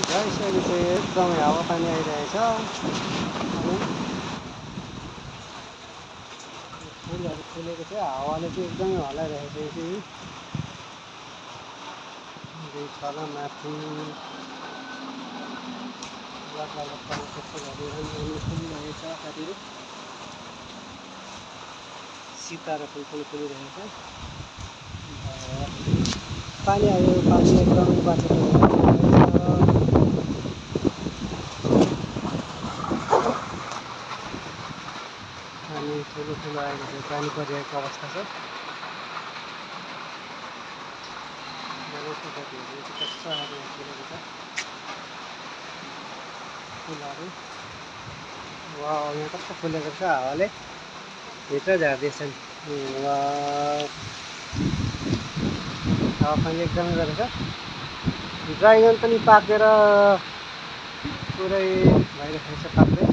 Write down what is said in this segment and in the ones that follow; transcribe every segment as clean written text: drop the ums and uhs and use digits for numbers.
यसरी चाहिँ एकदमै हावापानी आइरहेछ अनि फुलहरू फुलेको छ हावाले चाहिँ एकदमै हल्लाइरहेको छ यो चाहिँ छल माथि लग्गाको फुलहरू राम्रो फुलिरहेछ साथीहरू सितारा फुल पनि फुलिरहेछ पानी आयो पानी एकदमै बाटो पानी ठुलो ठुलो आएको छ पानी परिरहेको अवस्था छ कस्तो आएर फुलेको छ फुलहरू वा यहाँ कस्तो फुलेको छ हावाले भित्र झार्दैछन् वा हावापानी एकदमै गरेको छ ड्राइगन पनि पाकेर पुरै भइरहेको छ पाक्दै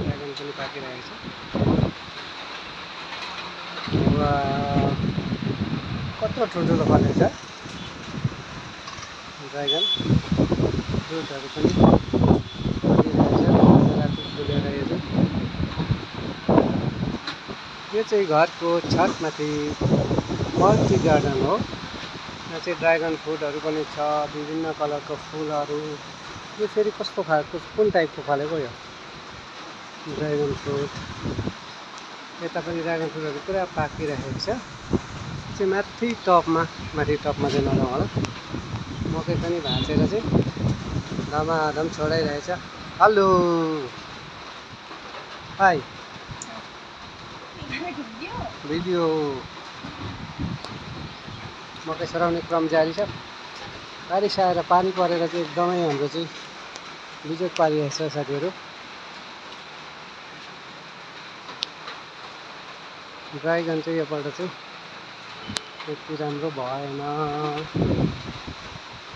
ड्राइगन पनि पाकिरहेको छ वा कत्रो ठुल्ठुलो फलेको छ ड्राइगन फ्रुटहरू पनि फुलेर यो चाहिँ घरको छतमाथि मल्टी गार्डन हो यहाँ चाहिँ ड्रागन फ्रुटहरू पनि छ विभिन्न कलरको फुलहरू यो फेरि कस्तो खालको कुन टाइपको फलेको यो ड्रागन फ्रुट यता पनि ड्रागन फ्रुटहरू पुरा पाकिरहेको छ चाहिँ माथि टपमा चाहिँ नजाउँ होला मकै पनि भाँचेर चाहिँ धमाधम छोडाइरहेछ हेलो हाई भिडियो मकै सराउने क्रम जारी छ बारिस आएर पानी परेर चाहिँ एकदमै हाम्रो चाहिँ बिजोग पारिरहेछ साथीहरू ड्राइगन चाहिँ योपल्ट चाहिँ त्यति राम्रो भएन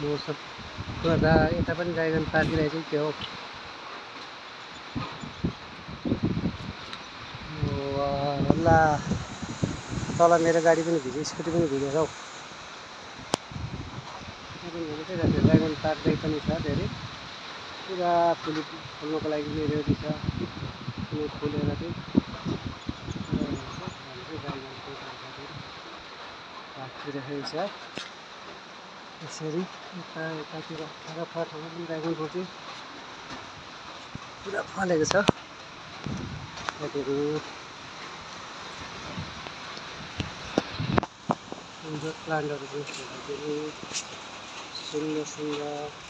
मौसम गर्दा यता पनि ड्राइगन पाकिरहेछ के हो ला तल मेरो गाडी पनि भिज्यो स्कुटी पनि भिजेछ हौ ड्रागन पाक्दै पनि छ धेरै पुरा फुल्नको लागि चाहिँ रेडी छ फुलेर चाहिँ पाकिरहेको छ यसरी यतातिर ठाउँमा पनि ड्रागन फ्रुट चाहिँ पुरा फलेको छ साथीहरू प्लान्टहरू पनि सुन्दर सुन्दर